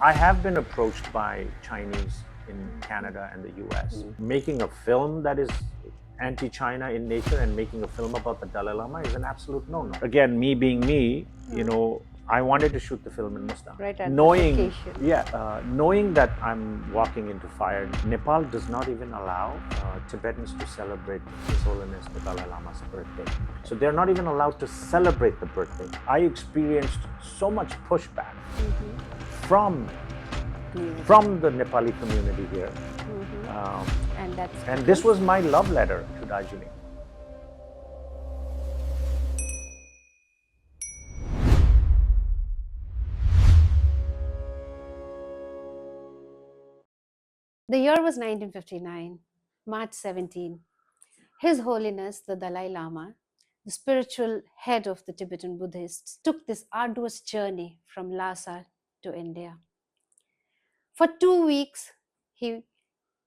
I have been approached by Chinese in Canada and the US. Making a film that is anti-China in nature and making a film about the Dalai Lama is an absolute no-no. Again, me being me, I wanted to shoot the film in Mustang. Right at knowing, the location. knowing that I'm walking into fire. Nepal does not even allow Tibetans to celebrate His Holiness the Dalai Lama's birthday. So they're not even allowed to celebrate the birthday. I experienced so much pushback from the Nepali community here. And this was my love letter to Darjeeling. The year was 1959, March 17. His Holiness the Dalai Lama, the spiritual head of the Tibetan Buddhists, took this arduous journey from Lhasa to India. For 2 weeks, he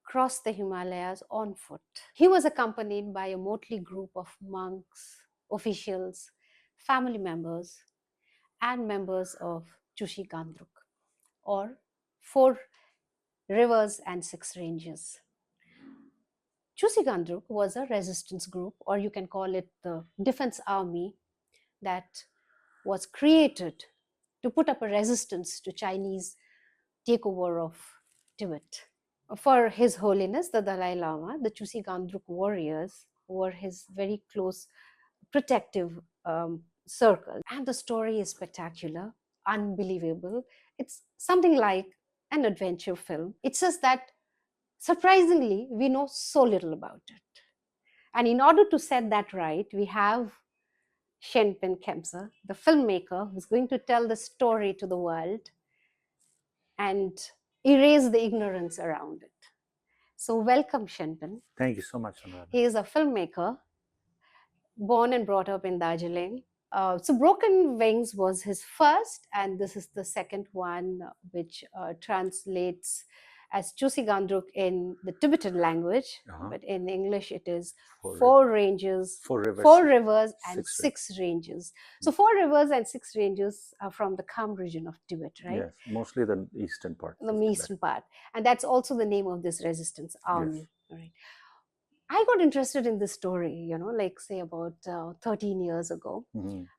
crossed the Himalayas on foot. He was accompanied by a motley group of monks, officials, family members, and members of Chushi Gandruk, or 4 rivers and 6 ranges. Chushi Gandruk was a resistance group, or you can call it the defense army, that was created to put up a resistance to Chinese takeover of Tibet. For His Holiness the Dalai Lama, the Chushi Gandruk warriors were his very close protective circle. And the story is spectacular, unbelievable. It's something like an adventure film. It's just that surprisingly, we know so little about it. And in order to set that right, we have Shenpenn Khymsar, the filmmaker, who's going to tell the story to the world and erase the ignorance around it. So welcome, Shenpenn. Thank you so much, Anuradha. He is a filmmaker, born and brought up in Darjeeling. So Broken Wings was his first, and this is the second one, which translates as Chushi Gandruk in the Tibetan language, but in English it is 4 ranges, 4 rivers, 4 rivers and 6 6 ranges. So 4 rivers and 6 ranges are from the Kham region of Tibet, right? Yes, mostly the eastern part. The eastern part. And that's also the name of this resistance army. Yes. Right. I got interested in this story, like say about 13 years ago.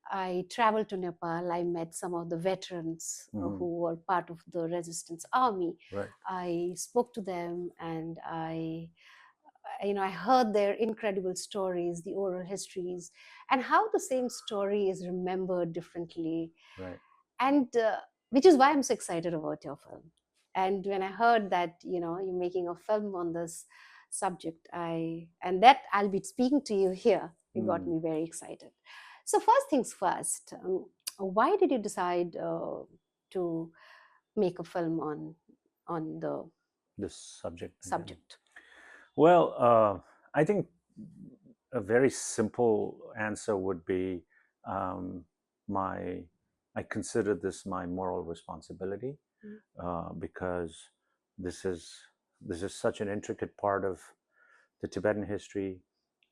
I traveled to Nepal. I met some of the veterans who were part of the resistance army. Right. I spoke to them, and I heard their incredible stories, the oral histories, and how the same story is remembered differently. Right. And which is why I'm so excited about your film. And when I heard that, you're making a film on this subject, and that I'll be speaking to you here, it got me very excited. So first things first, why did you decide to make a film on this subject? Well, I think a very simple answer would be I consider this my moral responsibility because this is such an intricate part of the Tibetan history,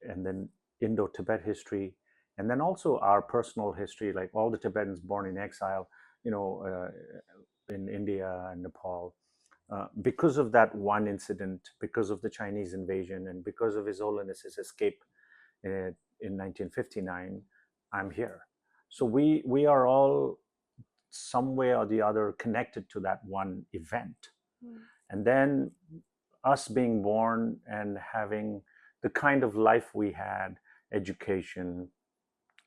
and then Indo-Tibet history, and then also our personal history, like all the Tibetans born in exile, in India and Nepal. Because of that one incident, because of the Chinese invasion, and because of His Holiness's escape in 1959, I'm here. So we are all some way or the other connected to that one event. And then us being born and having the kind of life we had, education,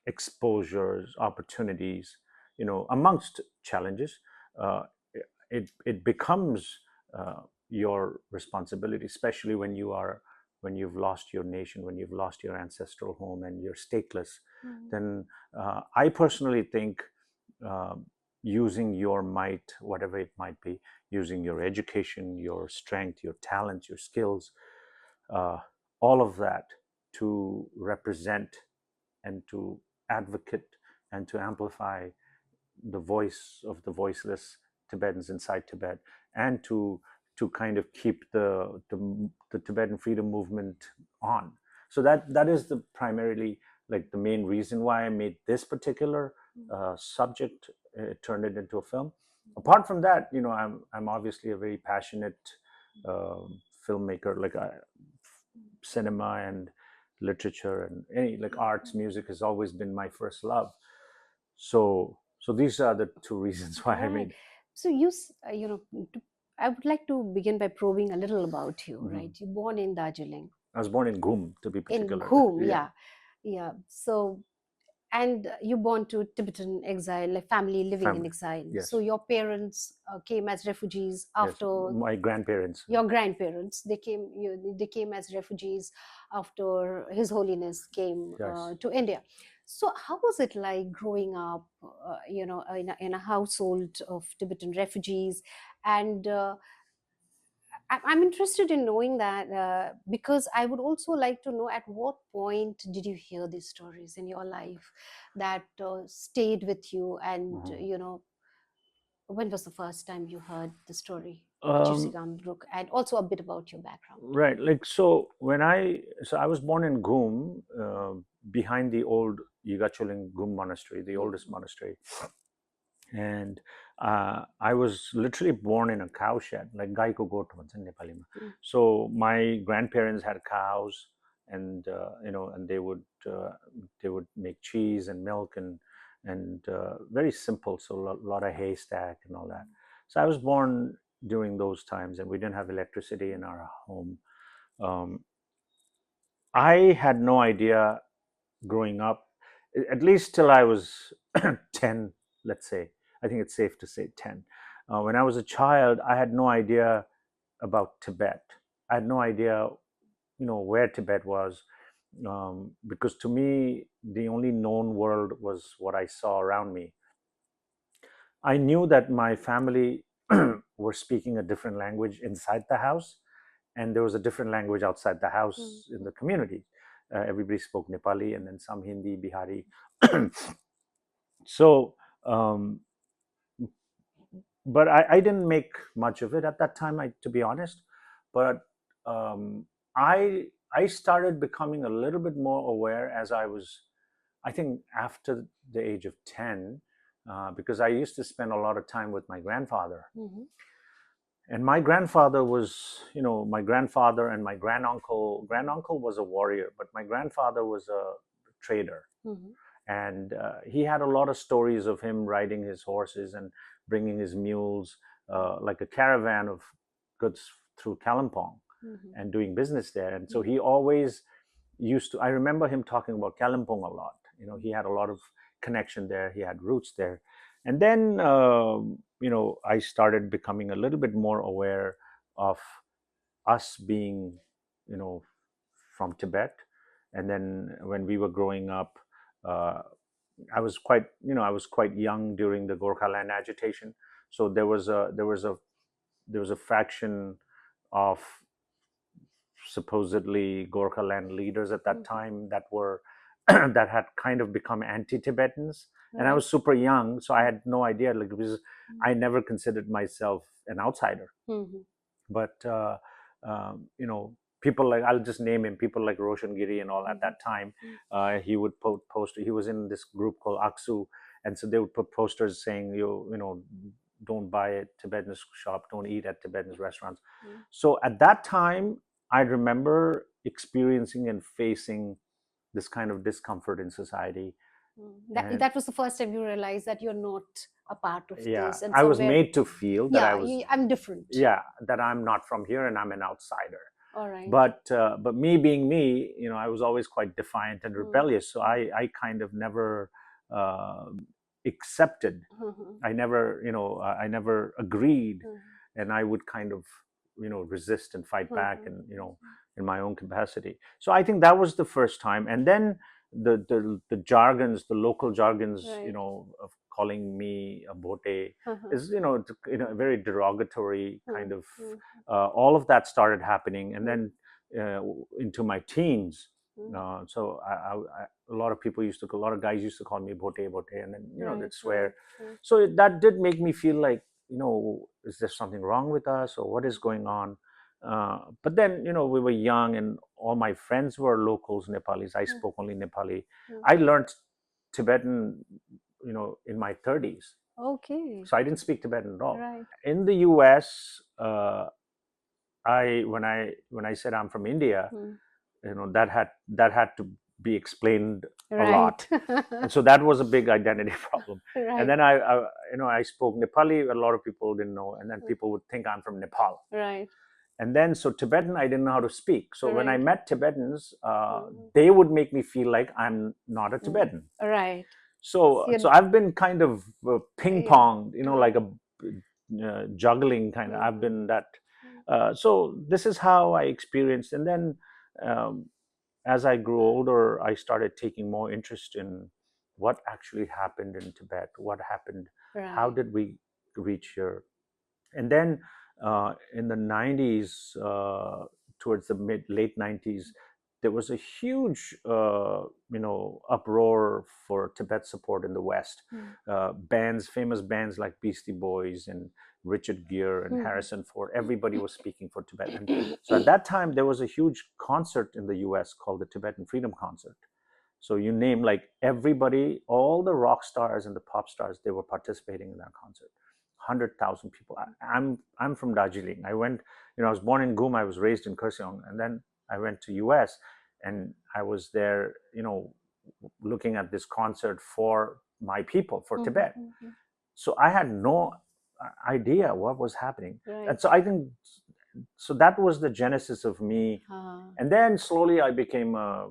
exposures, opportunities, amongst challenges, it becomes your responsibility, especially when you've lost your nation, when you've lost your ancestral home and you're stateless. Then I personally think using your might, whatever it might be, using your education, your strength, your talents, your skills, all of that to represent and to advocate and to amplify the voice of the voiceless Tibetans inside Tibet, and to kind of keep the Tibetan freedom movement on. So that is the primarily like the main reason why I made this particular subject, turned it into a film. apart from that, I'm obviously a very passionate filmmaker. Like cinema and literature and any like arts, music has always been my first love. So these are the two reasons why I Right. made. So I would like to begin by probing a little about you, Mhm. right? You're born in Darjeeling, I was born in Ghum, to be in particular. Ghum, Yeah. yeah, yeah. So, and you born to Tibetan exile, like family living in Family. exile. So Yes. your parents came as refugees Yes. after My grandparents. your grandparents. They came as refugees after His Holiness came Yes. to India. So how was it like growing up, in a household of Tibetan refugees? And I'm interested in knowing that because I would also like to know at what point did you hear these stories in your life that stayed with you, and Mhm. when was the first time you heard the story of Chirsi Um, Gambruk, and also a bit about your background? right. Like so I was born in Ghum, behind the old Yigacholing Ghum monastery, the oldest monastery, and I was literally born in a cow shed, like gai ko goat bhन्छ नि नेपालीमा. Mm. So my grandparents had cows, and and they would make cheese and milk and very simple. So a lot of haystack and all that. So I was born during those times, and we didn't have electricity in our home. Um, I had no idea growing up, at least till I was 10, let's say. I think it's safe to say 10. When I was a child, I had no idea about Tibet. I had no idea, where Tibet was, because to me, the only known world was what I saw around me. I knew that my family were speaking a different language inside the house, and there was a different language outside the Mm. house in the community. Everybody spoke Nepali, and then some Hindi, Bihari. So, um, but I didn't make much of it at that time, to be honest. But um, I started becoming a little bit more aware as I was, I think, after the age of 10, because I used to spend a lot of time with my grandfather. Mhm. And my grandfather was, my grandfather and my granduncle. Granduncle was a warrior, but my grandfather was a trader, Mhm. and he had a lot of stories of him riding his horses and bringing his mules, like a caravan of goods through Kalimpong, Mhm. and doing business there. And so Mhm. he always used to. I remember him talking about Kalimpong a lot. He had a lot of connection there. He had roots there. And then I started becoming a little bit more aware of us being, you know, from Tibet. And then when we were growing up, uh, I was quite young during the Gorkha land agitation. So there was a faction of supposedly Gorkha land leaders at that Mhm. time that were that had kind of become anti-Tibetans. And I Right. was super young, so I had no idea. Like, because I never considered myself an outsider. Mhm. But people like, I'll just name him, people like Roshan Giri and all. At Mhm. that time, he would post. He was in this group called Aksu, and so they would put posters saying, don't buy at Tibetan shop, don't eat at Tibetan restaurants. Mhm. So at that time, I remember experiencing and facing this kind of discomfort in society. That And that was the first time you realized that you're not a part of yeah, this, and I was somewhere, made to feel that yeah, I'm different. yeah, that I'm not from here and I'm an outsider. All right. But me being me, I was always quite defiant and Mm. rebellious. So I kind of never uh, accepted. Mhm. I never agreed, Mhm. and I would kind of resist and fight back, Mhm. and in my own capacity. So I think that was the first time. And then the jargons, the local jargons, Right. of calling me a bote Mhm. is, a very derogatory kind Mhm. of. Mhm. All of that started happening, and Mhm. then into my teens. Mhm. So a lot of people used to, a lot of guys used to call me bote bote, and then they'd Right. swear. Right. Right. So that did make me feel like, is there something wrong with us, or what is going on? But then, we were young, and all my friends were locals, Nepalis. I Mhm. spoke only Nepali. Mhm. I learned Tibetan, in my 30s. Okay. So I didn't speak Tibetan at all. Right. In the US, when I said I'm from India, that had to be explained a lot, and so that was a big identity problem. Right. And then I spoke Nepali. A lot of people didn't know, and then people would think I'm from Nepal. Right. And then so Tibetan I didn't know how to speak. So when I Right. met Tibetans, they would make me feel like I'm not a Tibetan. Right. So I've been kind of ping ponged, like a juggling kind of. I've been that. So this is how I experienced, and then as I grew older, I started taking more interest in what actually happened in Tibet. What happened? Right. How did we reach here? And then in the 90s, towards the late 90s, there was a huge uproar for Tibet support in the West. Famous bands like Beastie Boys and Richard Gere and Harrison Ford, everybody was speaking for Tibet. And so at that time, there was a huge concert in the US called the Tibetan Freedom Concert. So you name like everybody, all the rock stars and the pop stars, they were participating in that concert. 100,000 people. I'm from Darjeeling. I went, I was born in Gum. I was raised in Kurseong, and then I went to US, and I was there, looking at this concert for my people, for Tibet. So I had no idea what was happening, and so I think so that was the genesis of me. And then slowly I became a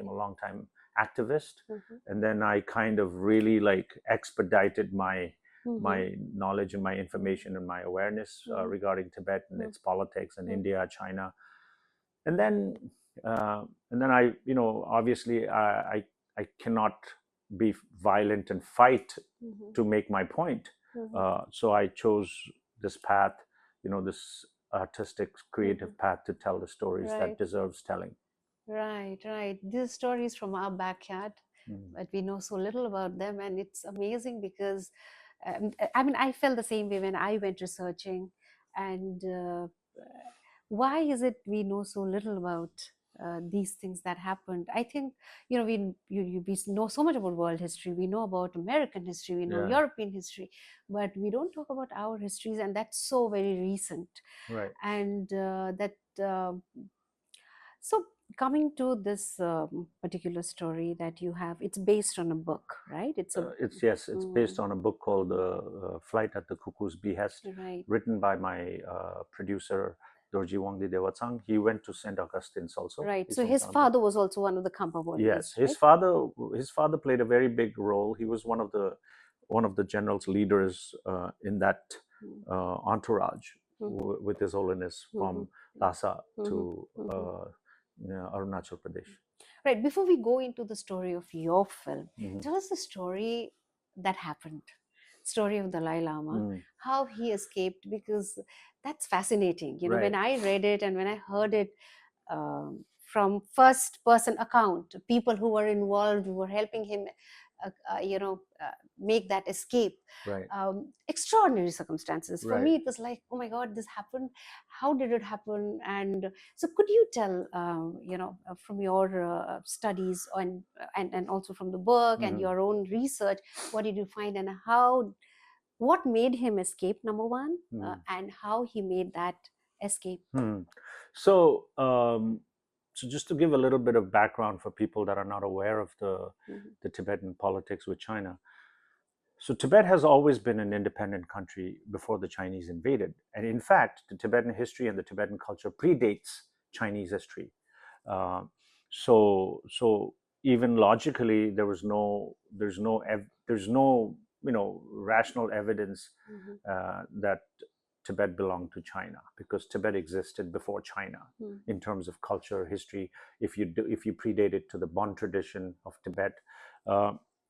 long-time activist, and then I kind of really like expedited my knowledge and my information and my awareness regarding Tibet and its politics and India, China, and then I, obviously I cannot be violent and fight to make my point. So I chose this path, this artistic, creative path to tell the stories that deserves telling. Right. These stories from our backyard, but we know so little about them, and it's amazing because I felt the same way when I went researching. And why is it we know so little about these things that happened? I think we know so much about world history. We know about American history. We know European history, but we don't talk about our histories, and that's so very recent. Right. And so coming to this particular story that you have, it's based on a book, right? It's based on a book called Flight at the Cuckoo's Behest, written by my producer Dorji Wangdi Dewatsang. He went to St. Augustine's also. Right. So his father was also one of the Khampa warriors. Yes, his father played a very big role. He was one of the general's leaders in that entourage with His Holiness from Lhasa to Arunachal Pradesh. Right. Before we go into the story of your film, tell us the story that happened. Story of Dalai Lama, how he escaped, because that's fascinating. When I read it and when I heard it from first person account, people who were involved, who were helping him make that escape. Extraordinary circumstances. For me, it was like, oh my God, this happened. How did it happen? And so could you tell, from your studies and also from the book and your own research, what did you find, and what made him escape, number one, and how he made that escape? So just to give a little bit of background for people that are not aware of the Tibetan politics with China. So Tibet has always been an independent country before the Chinese invaded. And in fact, the Tibetan history and the Tibetan culture predates Chinese history. So even logically, there's no rational evidence that Tibet belonged to China, because Tibet existed before China in terms of culture, history. If you predate it to the Bon tradition of Tibet,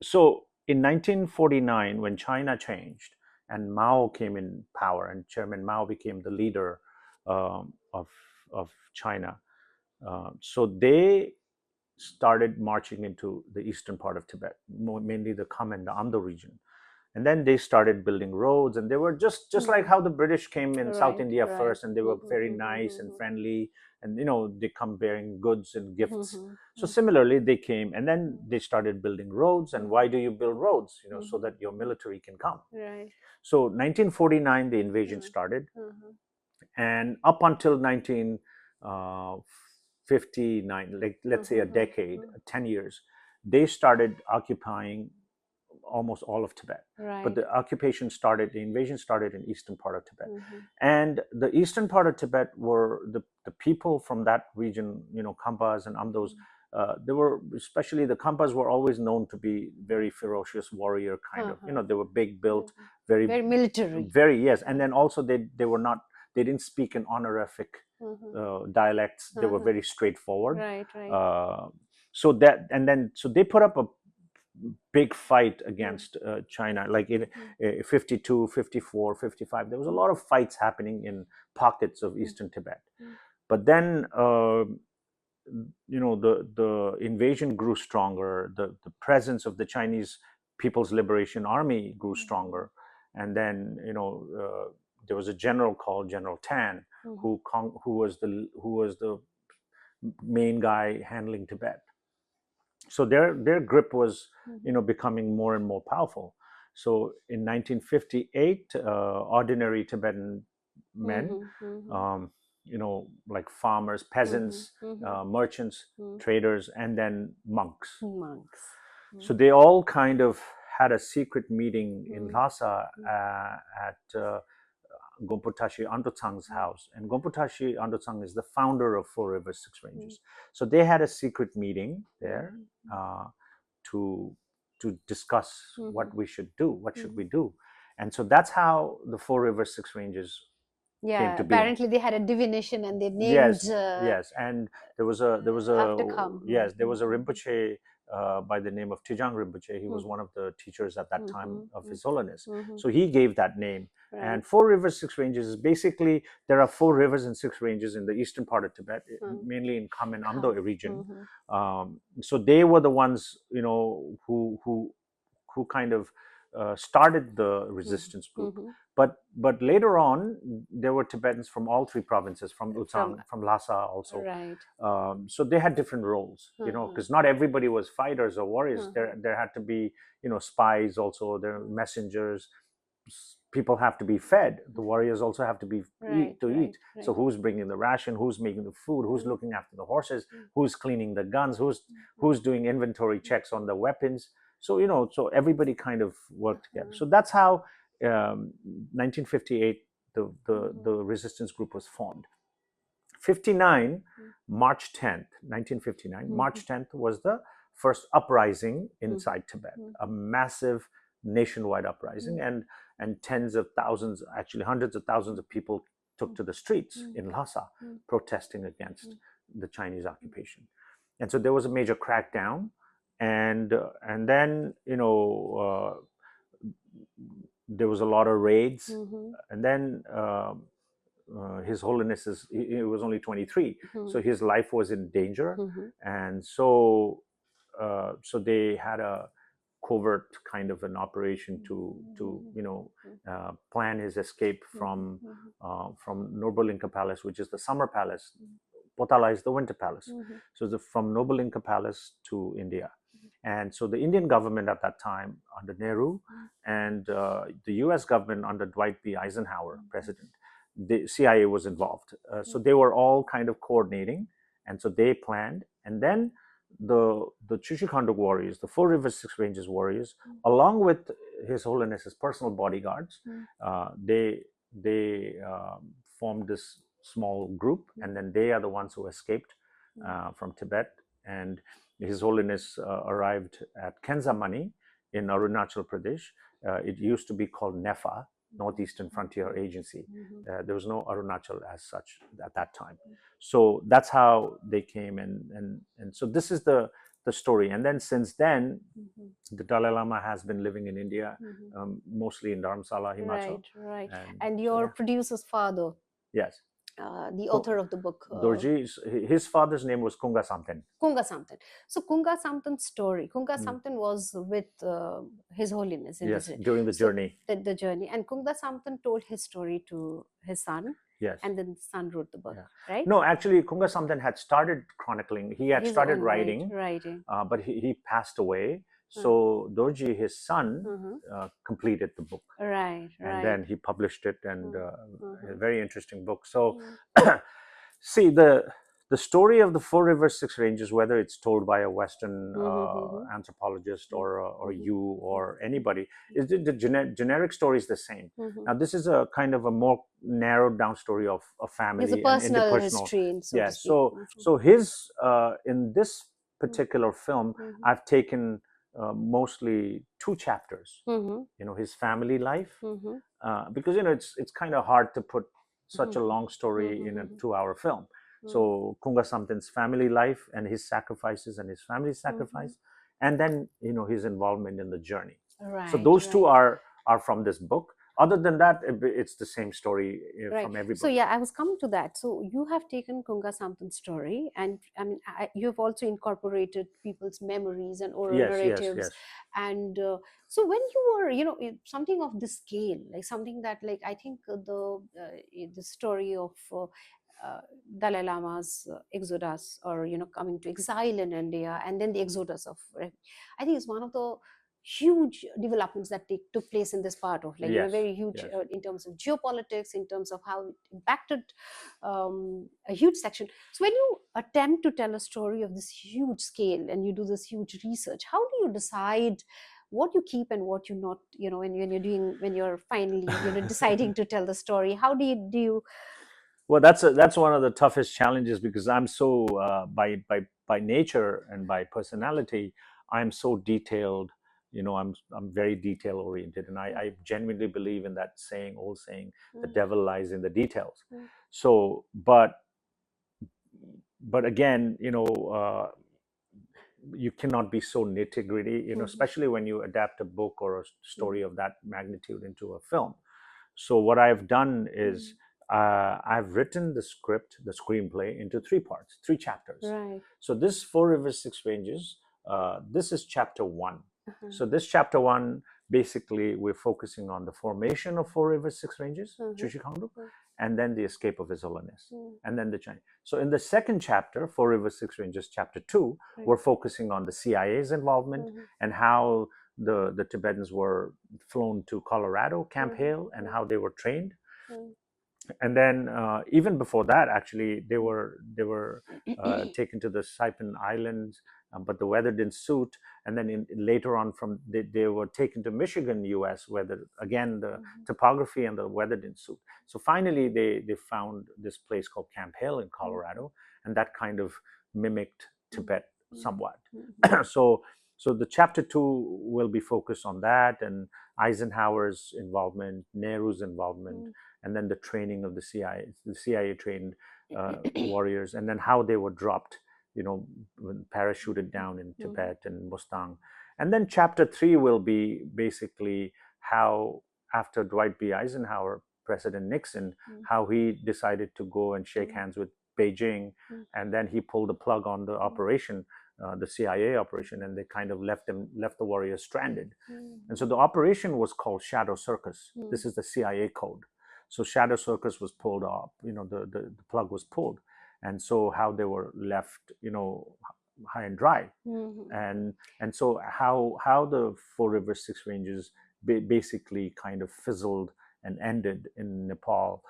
so in 1949, when China changed and Mao came in power, and Chairman Mao became the leader of China, so they started marching into the eastern part of Tibet, mainly the Kham and the Amdo region. And then they started building roads, and they were just like how the British came in South India first, and they were very nice and friendly. and they come bearing goods and gifts. Mhm. So similarly, they came, and then they started building roads. And why do you build roads? So that your military can come. Right. So 1949, the invasion started, and up until 1959, like let's say a decade, 10 years, they started occupying almost all of Tibet. Right. But the invasion started in eastern part of Tibet. And the eastern part of Tibet were the people from that region, Khampas and Amdos. They were, especially the Khampas, were always known to be very ferocious warrior kind of. They were big built, very military. Yes. And then also they didn't speak in honorific dialects. They were very straightforward. Right. So they put up a big fight against China, like in 52, 54, 55. There was a lot of fights happening in pockets of eastern Tibet. But then the invasion grew stronger. The presence of the Chinese People's Liberation Army grew stronger. And then there was a general called General Tan, who was the main guy handling Tibet. So their grip was becoming more and more powerful. So in 1958, ordinary Tibetan men, like farmers, peasants, merchants, traders, and then monks. So they all kind of had a secret meeting in Lhasa at Gompo Tashi Andotsang's house. And Gompo Tashi Andotsang is the founder of Four Rivers Six Ranges. So they had a secret meeting there to discuss what we should do, what should we do. And so that's how the Four Rivers Six Ranges came to be. Apparently they had a divination and they named yes. And there was a Rinpoche by the name of Tijang Rinpoche. He was one of the teachers at that time of His Holiness. So he gave that name. Right. And Four Rivers Six Ranges is basically, there are 4 rivers and 6 ranges in the eastern part of Tibet, mainly in Kham and Amdo region. So they were the ones who kind of started the resistance group. But later on, there were Tibetans from all 3 provinces, from Utsang, from Lhasa also. Right. So they had different roles, because not everybody was fighters or warriors. There had to be, spies also. There were messengers. People have to be fed. The warriors also have to be eat. So who's bringing the ration? Who's making the food? Who's looking after the horses? Who's cleaning the guns? Who's doing inventory checks on the weapons? So so everybody kind of worked together. So that's how 1958 the resistance group was formed. 59, March 10th, 1959. March 10th was the first uprising inside Tibet, a massive nationwide uprising, and tens of thousands, actually hundreds of thousands of people took to the streets in Lhasa protesting against the Chinese occupation. And so there was a major crackdown, and then there was a lot of raids, and then His Holiness he was only 23, so his life was in danger, and so they had a covert kind of an operation to plan his escape from Noble Inca Palace, which is the summer palace. Potala is the winter palace. So from Noble Inca Palace to India. And so the Indian government at that time, under Nehru, and the US government under Dwight D. Eisenhower, president, the CIA was involved. So they were all kind of coordinating, and so they planned. And then the Chuchikhanduk warriors, the Four Rivers Six Ranges warriors, along with His Holiness's personal bodyguards, they formed this small group, and then they are the ones who escaped from Tibet. And His Holiness arrived at Kenzamani in Arunachal Pradesh. It used to be called NEFA, Northeastern Frontier Agency. There was no Arunachal as such at that time. So that's how they came, and so this is the story. And then since then, the Dalai Lama has been living in India, mostly in Dharamsala, Himachal. Right. And your producer's father. Yes. The author of the book. Dorji, his father's name was Kunga Samten. Kunga Samten. So Kunga Samten's story. Kunga Samten was with His Holiness. Yes, during the journey. The journey. And Kunga Samten told his story to his son. Yes. and then the son wrote the book, Yeah. right? No, actually, Kunga Samten had started chronicling. He had His started own writing, writing. but he passed away. So Dorji, his son, completed the book, Right, and then he published it, and a very interesting book. So, see, the story of the Four Rivers, Six Ranges, whether it's told by a Western anthropologist or you or anybody, is the generic story is the same. Now, this is a kind of a more narrowed down story of a family It's a and personal interpersonal. history, so to Yes. speak. So his in this particular film, I've taken mostly two chapters. His family life, because it's kind of hard to put such a long story in a 2-hour film. So Kunga Samten's family life and his sacrifices and his family's sacrifice, and then his involvement in the journey. Right, so those two are from this book. Other than that, it's the same story from everybody. So yeah, I was coming to that. So you have taken Kunga Samtan's story, and I mean, you have also incorporated people's memories and oral narratives. And so when you were, something of this scale, like something that, like, I think the story of Dalai Lama's exodus, or coming to exile in India, and then the exodus of, I think it's one of the huge developments that took place in this part of, like, very huge in terms of geopolitics, in terms of how it impacted a huge section. So when you attempt to tell a story of this huge scale and you do this huge research, how do you decide what you keep and what you not, when you're finally deciding to tell the story? How do you Well, that's one of the toughest challenges, because I'm so by nature and by personality, I'm so detailed. I'm very detail oriented, and I genuinely believe in that old saying, the devil lies in the details. So, but again, you cannot be so nitty gritty, especially when you adapt a book or a story of that magnitude into a film. So what I've done is I've written the script, the screenplay, into 3 parts, 3 chapters. Right. So this Four Rivers, Six Ranges, this is chapter 1. So this chapter 1, basically, we're focusing on the formation of Four Rivers, Six Ranges, Chushikangru, and then the escape of His Holiness, and then the Chinese. So in the second chapter, Four Rivers, Six Ranges, chapter 2, we're focusing on the CIA's involvement and how the Tibetans were flown to Colorado, Camp Hale, and how they were trained. And then even before that, actually, they were taken to the Saipan Islands, but the weather didn't suit. And then later on, they were taken to Michigan, U.S., where again the topography and the weather didn't suit. So finally, they found this place called Camp Hale in Colorado, and that kind of mimicked Tibet somewhat. So the chapter 2 will be focused on that, and Eisenhower's involvement, Nehru's involvement, and then the training of the CIA. The CIA trained warriors, and then how they were dropped, parachuted down in Tibet and Mustang. And then chapter 3 will be basically how, after Dwight B. Eisenhower, President Nixon, how he decided to go and shake hands with Beijing, and then he pulled the plug on the operation, the CIA operation, and they kind of left the warriors stranded. And so the operation was called Shadow Circus. This is the CIA code. So Shadow Circus was pulled off, the plug was pulled. And so how they were left, high and dry. And so how the Four Rivers, Six Ranges basically kind of fizzled and ended in Nepal,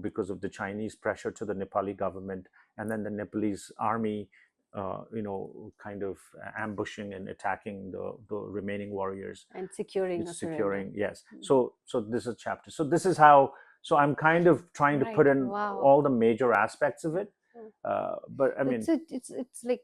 because of the Chinese pressure to the Nepali government, and then the Nepalese army, kind of ambushing and attacking the remaining warriors and securing. Yes. So this is a chapter. So this is how. So I'm kind of trying to put in all the major aspects of it. But I mean, it's like,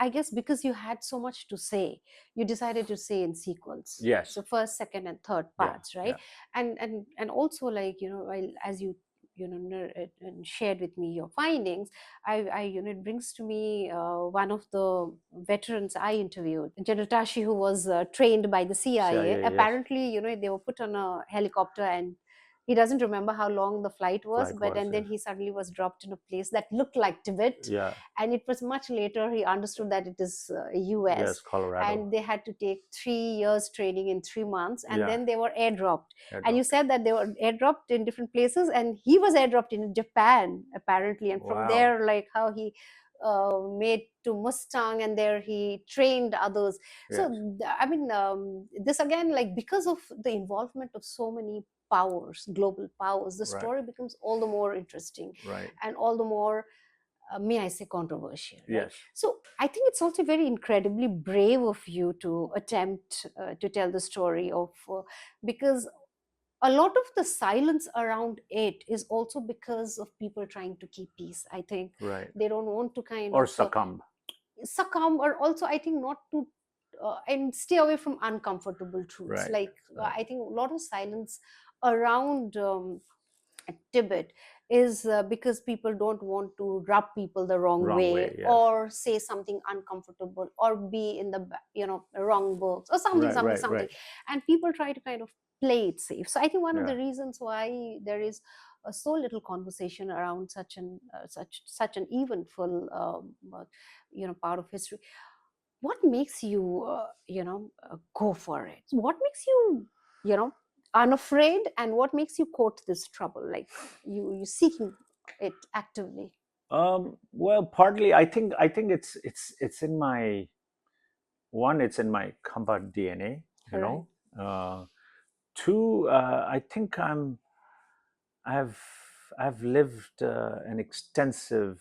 I guess because you had so much to say, you decided to say in sequence. Yes. So first, second, and third parts, right? And also, like, while as you and shared with me your findings, it brings to me one of the veterans I interviewed, General Tashi, who was trained by the CIA. Apparently, they were put on a helicopter and he doesn't remember how long the flight was, Flight but was, and then he suddenly was dropped in a place that looked like Tibet. yeah, And it was much later he understood that it is US. yes, Colorado. And they had to take 3 years training in 3 months, and Yeah. then they were airdropped. And Airdrop. you said that they were airdropped in different places, and he was airdropped in Japan apparently, and from Wow. there, like how he made to Mustang, and there he trained others. So Yes. I mean, this again, like because of the involvement of so many powers, global powers, the Right. story becomes all the more interesting, Right. and all the more may I say controversial, right? Yes. So I think it's also very incredibly brave of you to attempt to tell the story of because a lot of the silence around it is also because of people trying to keep peace. I think Right. they don't want to kind Or of succumb. or also I think not to and stay away from uncomfortable truths. Right. Like Right. I think a lot of silence around Tibet is because people don't want to rub people the wrong way, Yes. or say something uncomfortable, or be in the wrong books or something, Right. something. Right. And people try to kind of play it safe. So I think one of Yeah. the reasons why there is so little conversation around such an eventful part of history. What makes you go for it? What makes you unafraid, and what makes you court this trouble, like you seeking it actively? Well, partly I think it's in my it's in my combat DNA, you Right. know. Two, I think I've I've lived an extensive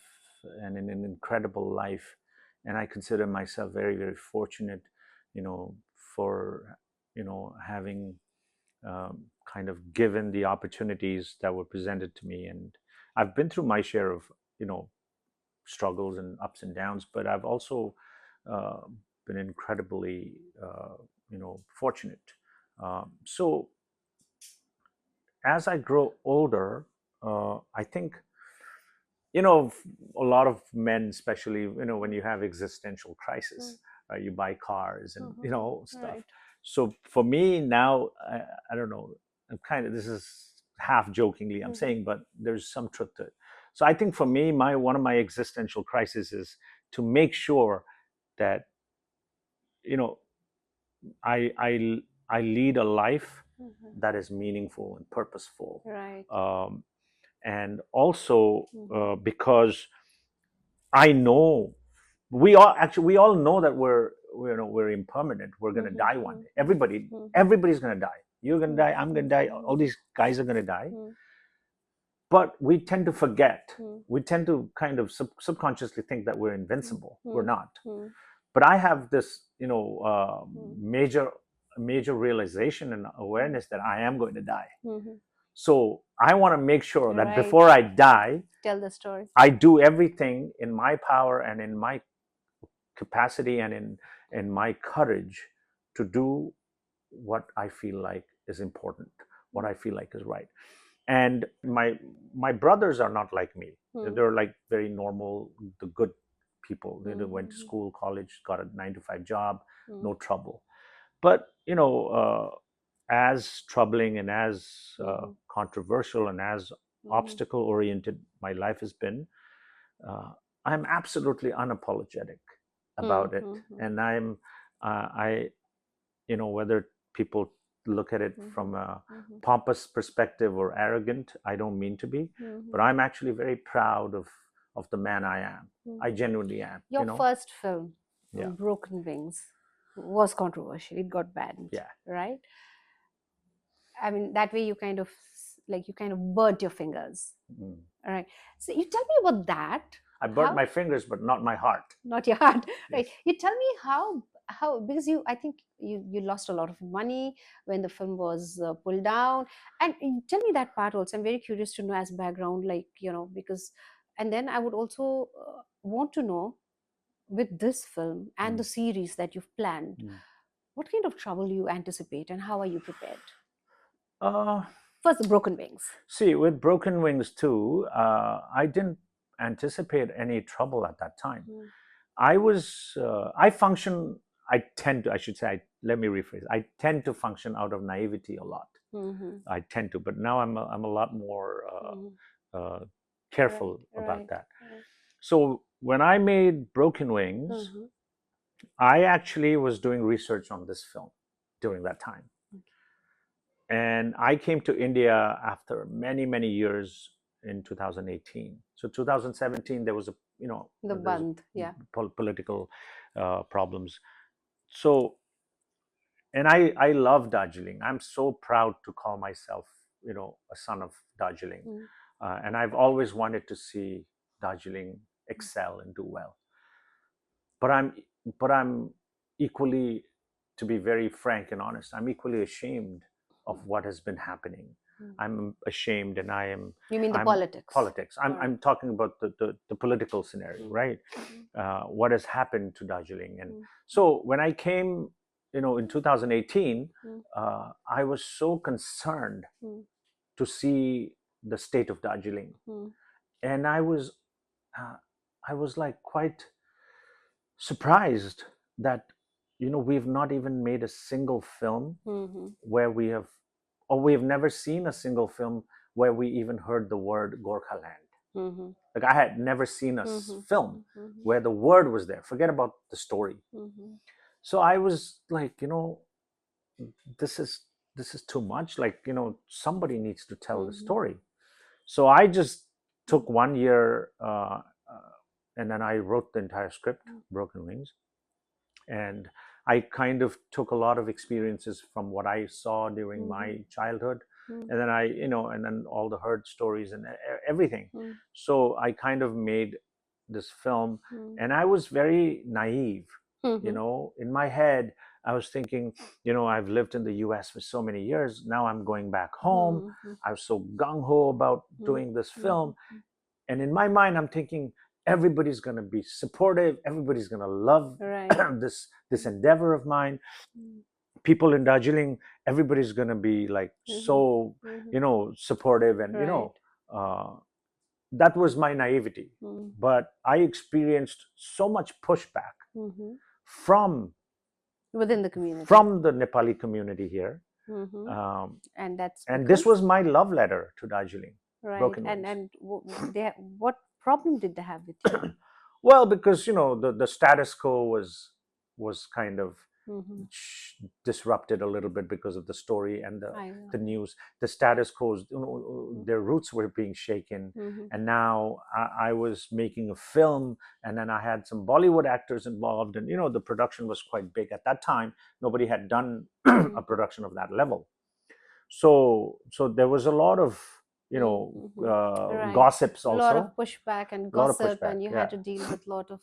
and an incredible life, and I consider myself very, very fortunate, for having kind of given the opportunities that were presented to me. And I've been through my share of struggles and ups and downs, but I've also uh, been incredibly fortunate. So as I grow older, I think a lot of men, especially when you have existential crisis, you buy cars and stuff. Right. So for me now, I don't know. I'm kind of, this is half jokingly I'm saying, but there's some truth to it. So I think for me, one of my existential crises is to make sure that you know I lead a life that is meaningful and purposeful. Right. And also because I know we all know that we're impermanent. We're going to die one day. Everybody's going to die. You're going to die. I'm going to die. All these guys are going to die. But we tend to forget. We tend to kind of subconsciously think that we're invincible. We're not. But I have this, major realization and awareness that I am going to die. So I want to make sure that before I die, tell the story. I do everything in my power and in my capacity and in my courage to do what I feel like is important, what I feel like is right. And my brothers are not like me. They're like very normal, the good people. They went to school, college, got a 9-to-5 job, no trouble. But as troubling and as controversial and as obstacle oriented my life has been, I'm absolutely unapologetic about it. And whether people look at it from a pompous perspective or arrogant, I don't mean to be, but I'm actually very proud of the man I am. I genuinely am. Your first film, Broken Wings, was controversial. It got banned. Yeah. Right. I mean, that way you kind of burnt your fingers. All right. So you tell me about that. I burnt my fingers, but not my heart. Not your heart. Right. You tell me how because I think you lost a lot of money when the film was pulled down, and you tell me that part also. I'm very curious to know as background, like because, and then I would also want to know, with this film and the series that you've planned, what kind of trouble you anticipate and how are you prepared? First, the Broken Wings. See, with Broken Wings too, I didn't anticipate any trouble at that time. I tend to function out of naivety a lot. I tend to, but now I'm a lot more careful about that. So when I made Broken Wings, I actually was doing research on this film during that time. And I came to India after many, many years in 2018. So 2017, there was a, the Band, political problems. So, and I love Darjeeling. I'm so proud to call myself, a son of Darjeeling. And I've always wanted to see Darjeeling excel and do well. But I'm equally, to be very frank and honest, I'm equally ashamed of what has been happening. I'm ashamed, and I am. You mean the politics? Politics. I'm talking about the political scenario, right? What has happened to Darjeeling, and so when I came, in 2018, I was so concerned to see the state of Darjeeling, and I was like quite surprised that we've not even made a single film where we have never seen a single film where we even heard the word Gorkha land. Like, I had never seen a film where the word was there. Forget about the story. So I was like, this is too much. Like, somebody needs to tell the story. So I just took 1 year, and then I wrote the entire script, Broken Wings. And I kind of took a lot of experiences from what I saw during my childhood. And then and then all the heard stories and everything. So I kind of made this film, and I was very naive. In my head, I was thinking, I've lived in the US for so many years. Now I'm going back home. I was so gung-ho about doing this film. And in my mind, I'm thinking, everybody's going to be supportive. Everybody's going to love this endeavor of mine. People in Darjeeling, everybody's going to be like so, supportive. And, that was my naivety. But I experienced so much pushback from within the community, from the Nepali community here. And this was my love letter to Darjeeling. Right. And what problem did they have with you? Well, because the status quo was kind of disrupted a little bit because of the story and the news. The status quo, their roots were being shaken. And now I was making a film, and then I had some Bollywood actors involved, and the production was quite big at that time. Nobody had done a production of that level. So there was a lot of gossips also. A lot of pushback and gossip, and you had to deal with a lot of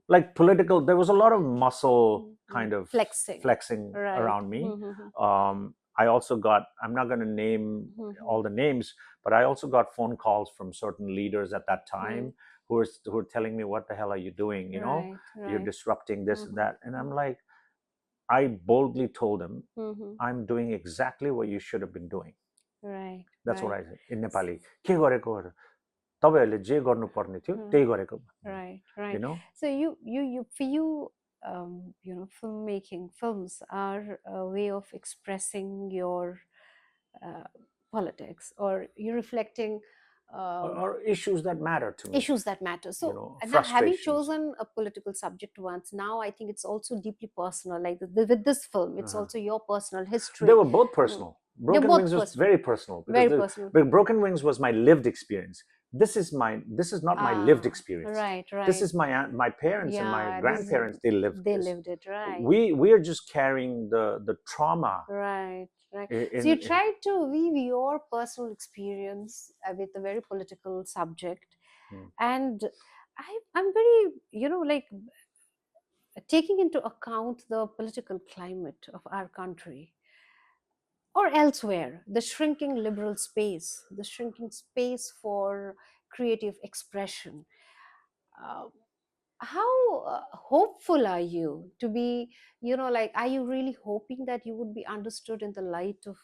like political. There was a lot of muscle kind of flexing right. around me. I also got, I'm not going to name all the names, but I also got phone calls from certain leaders at that time who were telling me, what the hell are you doing? You're disrupting this and that. And I'm like, I boldly told him, I'm doing exactly what you should have been doing. Right. That's what I said in Nepali. के गरेको तपाईहरुले जे गर्नुपर्ने थियो त्यही गरेको. Right. So for you, filmmaking, films are a way of expressing your politics, or you're reflecting or issues that matter to me. Issues that matter. So, now, having chosen a political subject once, now I think it's also deeply personal. Like with this film, it's also your personal history. They were both personal. Broken Wings was very personal. Very personal. Broken Wings was my lived experience. This is not my lived experience. Right. This is my parents and my grandparents. They lived it. Right. We are just carrying the trauma. Right. So you tried to weave your personal experience with a very political subject, and I'm very, like, taking into account the political climate of our country or elsewhere, the shrinking liberal space, the shrinking space for creative expression. How hopeful are you to be, like, are you really hoping that you would be understood in the light of,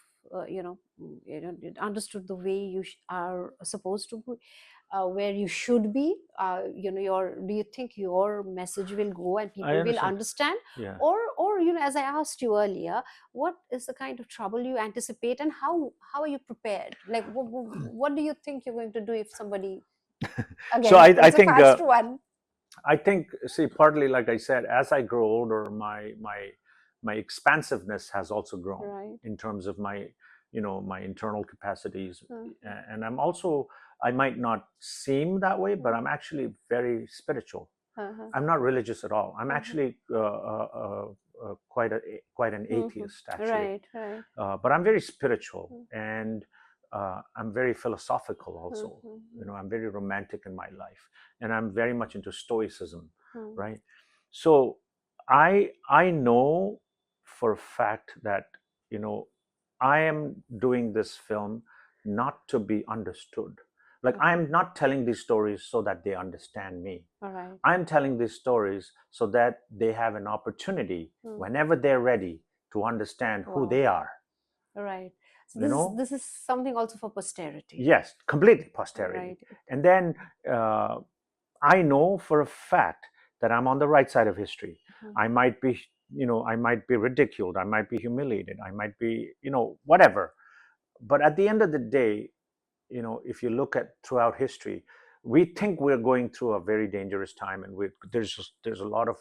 understood the way you are supposed to be, where you should be? Do you think your message will go and people will understand? Yeah. Or as I asked you earlier, what is the kind of trouble you anticipate, and how are you prepared? Like, what do you think you're going to do if somebody, So again, I it's a think fast one. I think, see, partly, like I said, as I grow older, my expansiveness has also grown Right. in terms of my, my internal capacities, Mhm. and I might not seem that way, but I'm actually very spiritual. Uh-huh. I'm not religious at all. I'm Uh-huh. actually quite an atheist, actually. Right, right. But I'm very spiritual, and I'm very philosophical also. Mhm. I'm very romantic in my life, and I'm very much into stoicism, Mhm. right? So I know for a fact that I am doing this film not to be understood. Like, Okay. I'm not telling these stories so that they understand me. All right. I'm telling these stories so that they have an opportunity whenever they're ready to understand who Wow. they are. All right. So You this is something also for posterity. Yes, completely posterity. Right. And then I know for a fact that I'm on the right side of history. I might be, I might be ridiculed, I might be humiliated, I might be, whatever. But at the end of the day, if you look at throughout history, we think we're going through a very dangerous time, and there's a lot of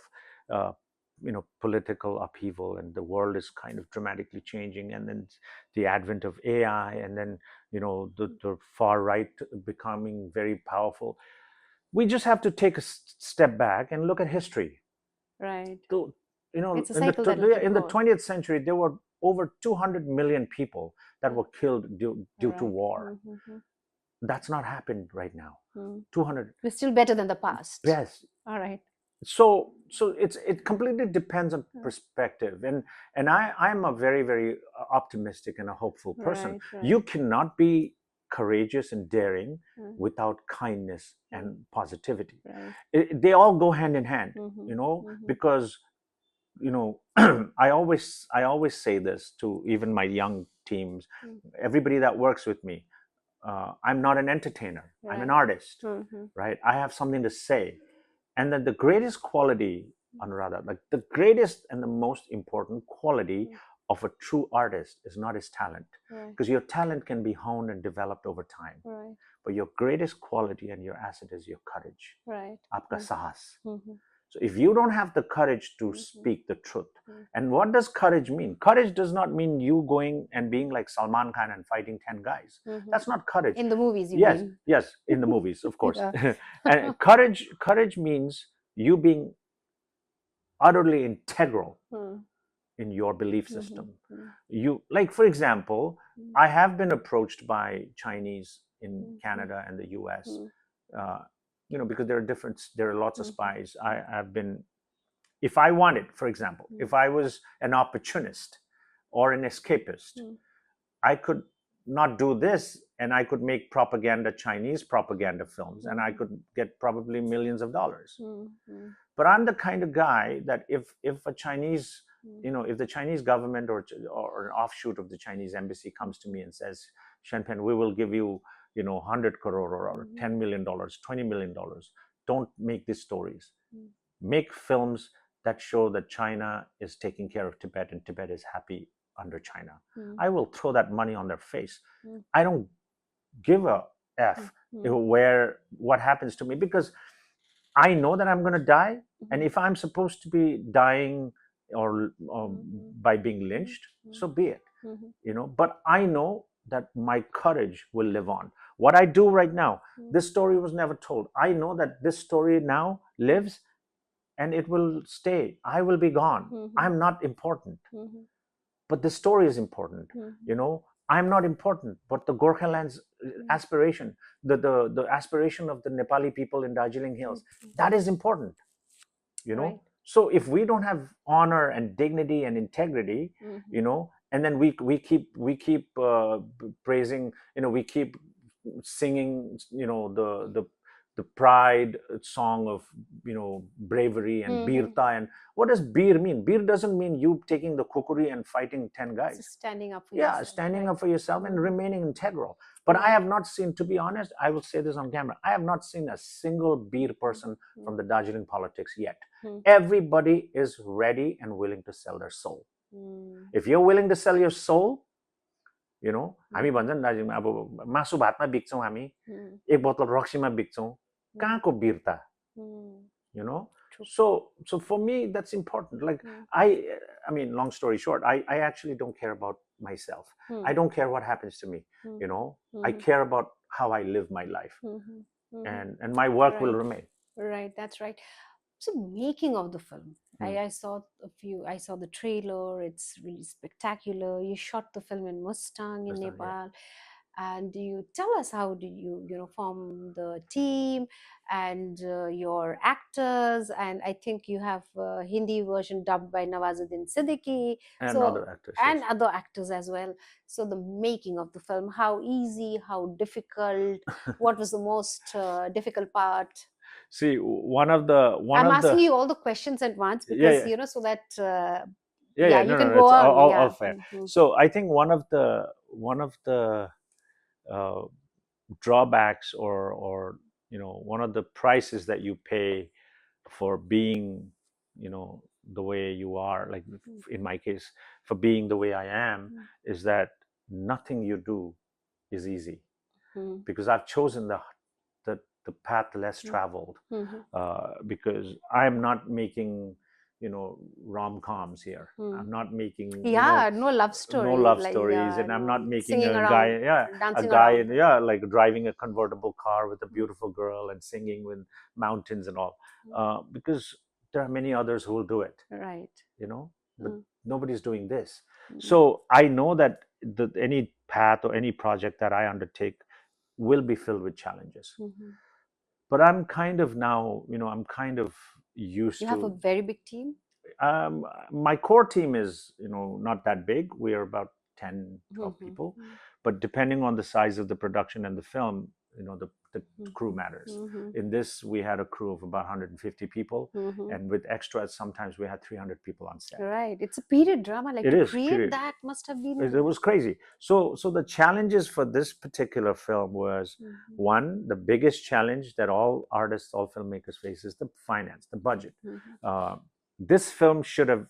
political upheaval, and the world is kind of dramatically changing, and then the advent of AI, and then the far right becoming very powerful. We just have to take a step back and look at history. Right. To, It's a cycle that will keep in the going. 20th century, there were over 200 million people that were killed due to Right. war. That's not happened right now. 200. We're still better than the past. Yes. All right. So it completely depends on perspective, and I'm a very, very optimistic and a hopeful person. Right, right. You cannot be courageous and daring without kindness and positivity. Right. They all go hand in hand, because I always say this to even my young teams, everybody that works with me. I'm not an entertainer. I'm an artist, right? I have something to say. And then the greatest quality, Anuradha, like the greatest and the most important quality of a true artist is not his talent. Because your talent can be honed and developed over time. Right. But your greatest quality and your asset is your courage. Right. Aapka sahas. So if you don't have the courage to speak the truth, and what does courage mean? Courage does not mean you going and being like Salman Khan and fighting 10 guys. That's not courage. In the movies, you yes, mean? Yes, in the movies, of course. Yeah. And courage means you being utterly integral in your belief system. You, like, for example, I have been approached by Chinese in Canada and the US, because there are lots of spies. I've been, if I wanted, for example, if I was an opportunist or an escapist, I could not do this, and I could make Chinese propaganda films, and I could get probably millions of dollars. But I'm the kind of guy that if a Chinese, if the Chinese government or an offshoot of the Chinese embassy comes to me and says, Shenpenn, we will give you, 100 crore or $10 million, $20 million. Don't make these stories. Make films that show that China is taking care of Tibet and Tibet is happy under China. I will throw that money on their face. I don't give a F what happens to me, because I know that I'm going to die. And if I'm supposed to be dying or by being lynched, so be it. But I know that my courage will live on. What I do right now, this story was never told. I know that this story now lives, and it will stay. I will be gone. I'm not important. But the story is important. I'm not important, but the Gorkha land's aspiration, the aspiration of the Nepali people in Darjeeling Hills, that is important. Right. So if we don't have honor and dignity and integrity, and then we keep praising, we keep singing, the pride song of bravery and birta. And what does bir mean? Bir doesn't mean you taking the kukuri and fighting 10 guys. It's standing up for Yeah, yourself. standing right? up for yourself and remaining integral. But I have not seen, to be honest, I will say this on camera, I have not seen a single bir person from the Darjeeling politics yet. Everybody is ready and willing to sell their soul. If you're willing to sell your soul, हामी भन्छ नि दार्जिलिङमा अब मासु भातमा बिक्छौँ हामी, एक बोतल रक्सीमा बिक्छौँ, कहाँको वीरता? So for me that's important. Like I mean, long story short, I actually don't care about myself. I don't care what happens to me. I care about how I live my life, and my work will remain. Right, that's right. So making of the film, I saw the trailer. It's really spectacular. You shot the film in Mustang in Nepal. And you tell us, how did you form the team and your actors? And I think you have a Hindi version dubbed by Nawazuddin Siddiqui. And other actors. And other actors as well. So the making of the film, how easy, how difficult, what was the most difficult part? See, I'm asking you all the questions at once because so that you can go on. All fair. So I think one of the drawbacks or one of the prices that you pay for being the way you are, like in my case, for being the way I am, is that nothing you do is easy, because I've chosen the path less traveled, because I'm not making rom-coms here. I'm not making no love stories, and I'm not making a guy like driving a convertible car with a beautiful girl and singing with mountains and all, because there are many others who will do it, right? But nobody's doing this. So I know that any path or any project that I undertake will be filled with challenges. But I'm kind of now, I'm kind of used to. You have a very big team? My core team is, not that big. We are about 10, 12 people. But depending on the size of the production and the film, the crew matters. In this, we had a crew of about 150 people. And with extras, sometimes we had 300 people on set. Right. It's a period drama. Like, to create that must have been... It was crazy. So the challenges for this particular film was, one, the biggest challenge that all artists, all filmmakers face is the finance, the budget. This film should have,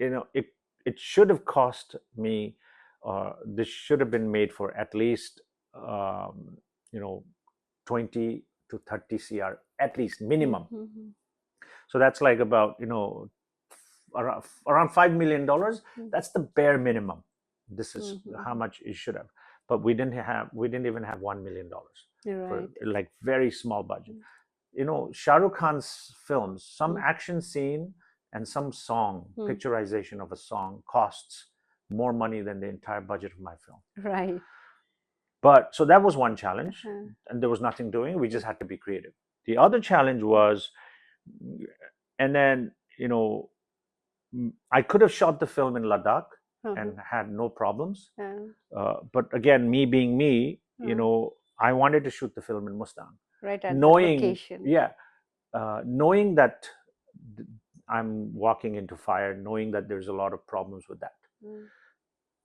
it should have cost me, this should have been made for at least 20 to 30 CR, at least minimum. So that's like about around $5 million. That's the bare minimum. This is how much it should have. But we didn't even have $1 million for like very small budget. Shah Rukh Khan's films, some action scene and some song, picturization of a song costs more money than the entire budget of my film. Right. But so that was one challenge, and there was nothing doing. We just had to be creative. The other challenge was, and then, I could have shot the film in Ladakh and had no problems. But again, me being me, I wanted to shoot the film in Mustang. Right, at knowing, the location. Knowing that I'm walking into fire, knowing that there's a lot of problems with that.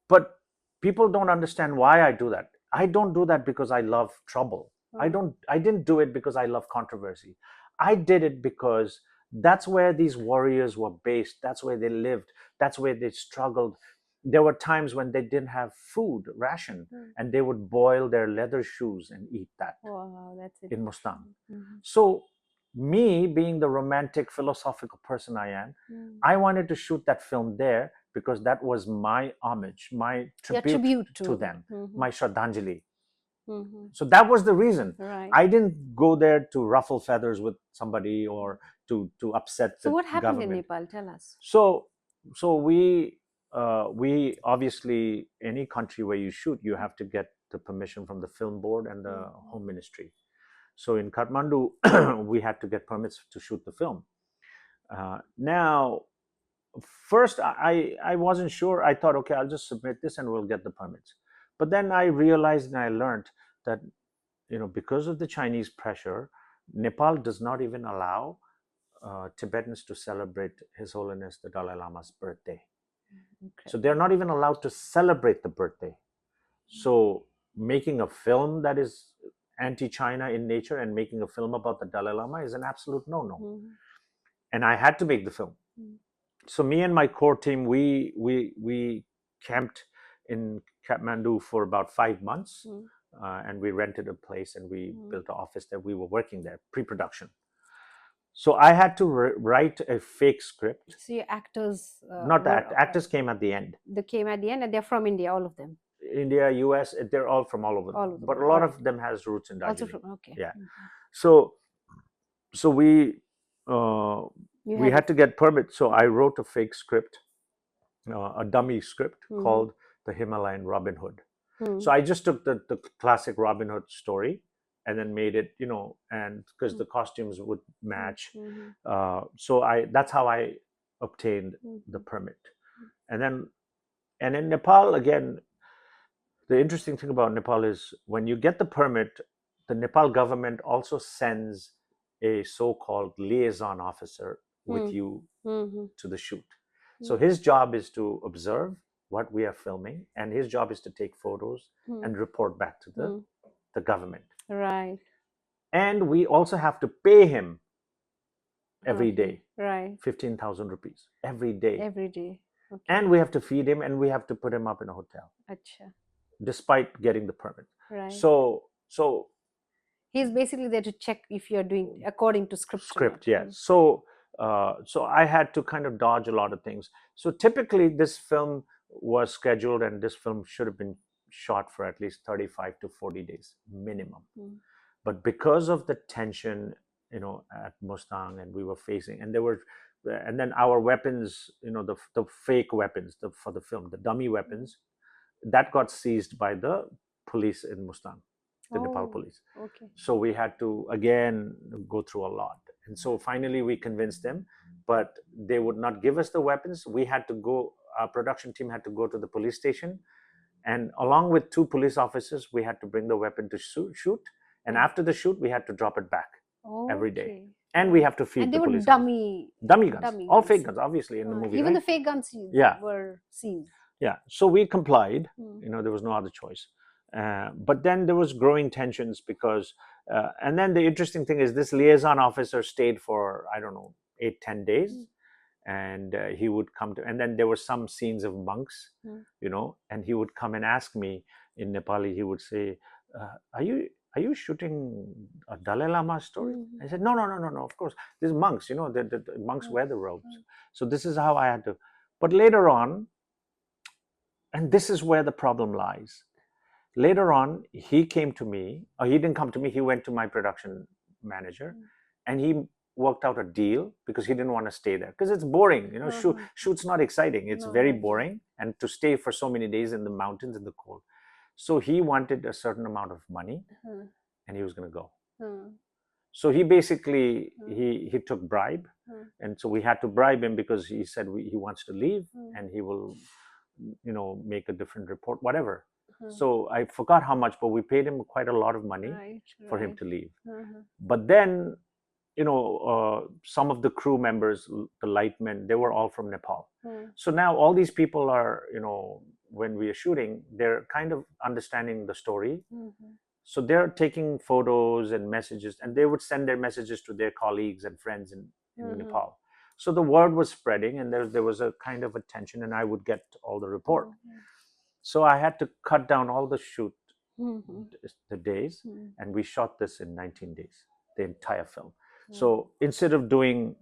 But people don't understand why I do that. I don't do that because I love trouble. I didn't do it because I love controversy. I did it because that's where these warriors were based. That's where they lived. That's where they struggled. There were times when they didn't have food, ration, and they would boil their leather shoes and eat that. Wow, that's it. In Mustang. So me being the romantic, philosophical person I am, I wanted to shoot that film there because that was my homage, my tribute to them, my Shraddhanjali. So that was the reason. Right. I didn't go there to ruffle feathers with somebody or to upset the government. So what happened in Nepal? Tell us. So we obviously, any country where you shoot, you have to get the permission from the film board and the home ministry. So in Kathmandu, we had to get permits to shoot the film. Now, first, I wasn't sure. I thought, okay, I'll just submit this and we'll get the permits. But then I realized and I learned that because of the Chinese pressure, Nepal does not even allow Tibetans to celebrate His Holiness the Dalai Lama's birthday. Okay. So they're not even allowed to celebrate the birthday. So making a film that is anti-China in nature and making a film about the Dalai Lama is an absolute no-no. Mm-hmm. And I had to make the film. Mm-hmm. So me and my core team, we camped in Kathmandu for about 5 months, and we rented a place and we built an office there. We were working there, pre-production. So I had to write a fake script. So your actors, Not that actors came at the end. They came at the end, and they're from India, all of them. India, US, they're all from all over. All of them. But a lot of them has roots in Darjeeling. Also from, okay. Yeah. So we had to get permits. So I wrote a fake script, a dummy script called The Himalayan Robin Hood. So I just took the classic Robin Hood story and then made it, and because the costumes would match. So that's how I obtained the permit. And in Nepal, again, the interesting thing about Nepal is when you get the permit, the Nepal government also sends a so-called liaison officer with you to the shoot. So his job is to observe what we are filming, and his job is to take photos and report back to the government. Right. And we also have to pay him every day. Right. 15,000 rupees every day. Every day. Okay. And we have to feed him, and we have to put him up in a hotel. Achha. Despite getting the permit. Right. So he's basically there to check if you're doing according to script. Yes. So I had to kind of dodge a lot of things. So typically this film was scheduled, and this film should have been shot for at least 35 to 40 days minimum. But because of the tension, at Mustang, and we were facing, and then our weapons, the fake weapons for the film, the dummy weapons, that got seized by the police in Mustang, the Nepal police. Okay. So we had to again go through a lot. And so finally we convinced them, but they would not give us the weapons. We had to go, our production team had to go to the police station, and along with 2 police officers, we had to bring the weapon to shoot. And after the shoot, we had to drop it back every day. And we have to feed the police. And they were dummy guns, all fake guns, obviously, in the movie. Even right? the fake guns were seized. Yeah, so we complied. There was no other choice. But then there was growing tensions because, and then the interesting thing is this liaison officer stayed for, I don't know, 8-10 days. And he would come to, and then there were some scenes of monks, and he would come and ask me in Nepali. He would say, are you shooting a Dalai Lama story? I said, no, of course. These monks, the monks wear the robes. So this is how I had to. But later on, and this is where the problem lies. Later on, he came to me, or he didn't come to me, he went to my production manager, and he worked out a deal because he didn't want to stay there. Because it's boring, shoot's not exciting. It's very boring. And to stay for so many days in the mountains in the cold. So he wanted a certain amount of money, and he was going to go. So he basically, he took bribe. And so we had to bribe him because he said he wants to leave, and he will make a different report, whatever. So I forgot how much, but we paid him quite a lot of money for him to leave. But then, some of the crew members, the lightmen, they were all from Nepal. So now all these people are, when we are shooting, they're kind of understanding the story. So they're taking photos and messages, and they would send their messages to their colleagues and friends in Nepal. So the word was spreading, and there was a kind of a tension, and I would get all the report. So I had to cut down all the shoot, the days, and we shot this in 19 days, the entire film. So instead of doing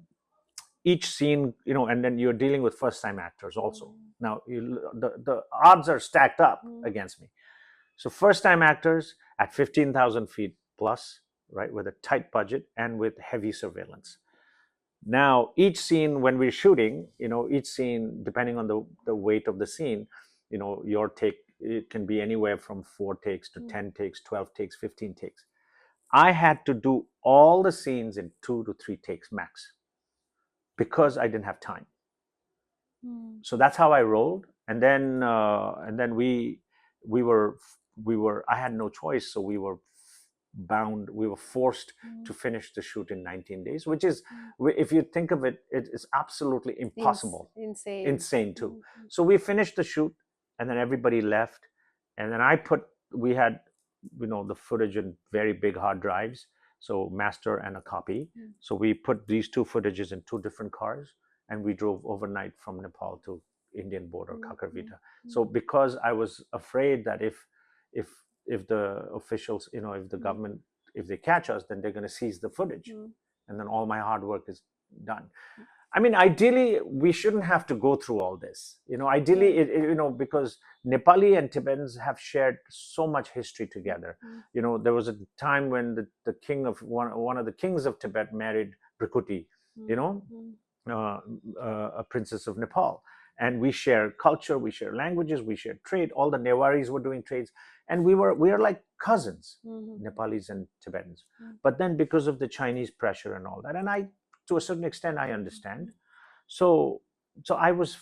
each scene, and then you're dealing with first-time actors also. Now, the odds are stacked up against me. So first-time actors at 15,000 feet plus, right, with a tight budget and with heavy surveillance. Now, each scene when we're shooting, each scene, depending on the weight of the scene, your take, it can be anywhere from 4 takes to 10 takes, 12 takes, 15 takes. I had to do all the scenes in 2 to 3 takes max because I didn't have time. So that's how I rolled. And then I had no choice. So we were bound, we were forced to finish the shoot in 19 days, which is, if you think of it, it is absolutely impossible. Insane too. So we finished the shoot, and then everybody left, and then we had, the footage in very big hard drives, so master and a copy. So we put these two footages in two different cars, and we drove overnight from Nepal to Indian border, Kakarvita. So because I was afraid that if the officials, if the government, if they catch us, then they're going to seize the footage, and then all my hard work is done. I mean, ideally, we shouldn't have to go through all this. Ideally, because Nepali and Tibetans have shared so much history together. There was a time when the king of one of the kings of Tibet married Brikuti, a princess of Nepal. And we share culture, we share languages, we share trade. All the Newaris were doing trades, and we are like cousins, Nepalis and Tibetans. But then, because of the Chinese pressure and all that, and I, to a certain extent, I understand. So I was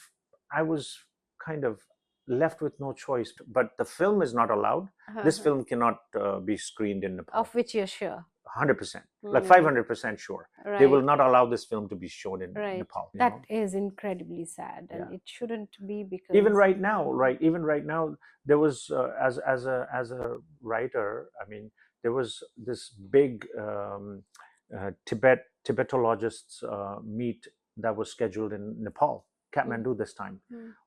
kind of left with no choice. But the film is not allowed. This film cannot be screened in Nepal. Of which you're sure? 100%, like 500% sure. Right. They will not allow this film to be shown in Nepal. That is incredibly sad, and it shouldn't be, because even right now, there was as a writer, I mean, there was this big Tibetologists meet that was scheduled in Nepal, Kathmandu this time.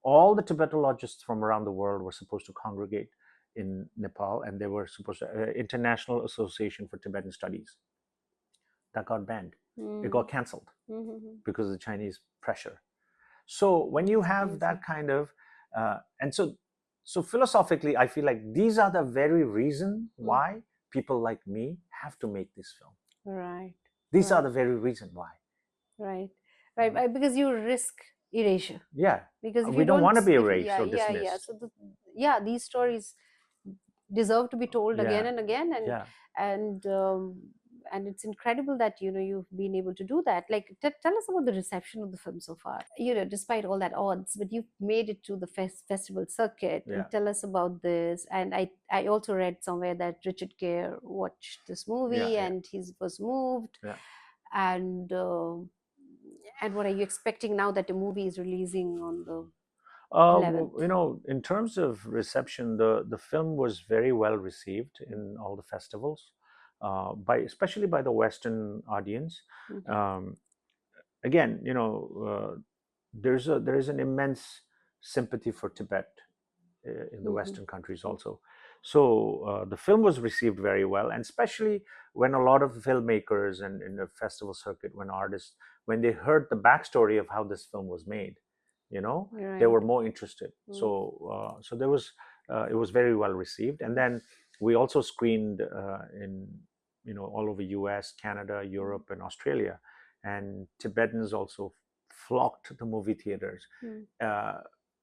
All the Tibetologists from around the world were supposed to congregate in Nepal, and they were supposed to International Association for Tibetan Studies. That got banned. It got cancelled because of the Chinese pressure. So when you have that kind of and so philosophically, I feel like these are the very reason why people like me have to make this film. Right. These are the very reason why. Right. Because you risk erasure. Yeah. Because we don't want to be erased or dismissed. Yeah. So these stories deserve to be told again and again, and it's incredible that you've been able to do that. Like, tell us about the reception of the film so far. Despite all that odds, but you've made it to the festival circuit. And tell us about this. And I also read somewhere that Richard Gere watched this movie and he was moved. And what are you expecting now that the movie is releasing on the 11th? In terms of reception, the film was very well received in all the festivals, especially by the Western audience. Again, there is an immense sympathy for Tibet in the Western countries also. So the film was received very well, and especially when a lot of filmmakers and in the festival circuit, when artists, when they heard the backstory of how this film was made, they were more interested. So there was it was very well received. And then we also screened in all over US, Canada, Europe, and Australia, and Tibetans also flocked to the movie theaters.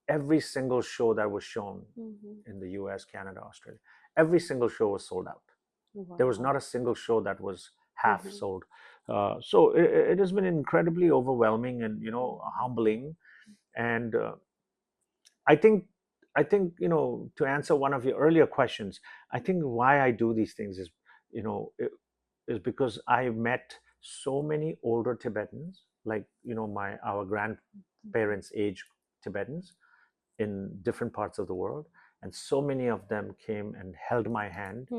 Every single show that was shown in the US, Canada, Australia, every single show was sold out. There was not a single show that was half sold. So it has been incredibly overwhelming and humbling. And I think to answer one of your earlier questions, I think why I do these things is is because I met so many older Tibetans, like our grandparents' age Tibetans in different parts of the world, and so many of them came and held my hand,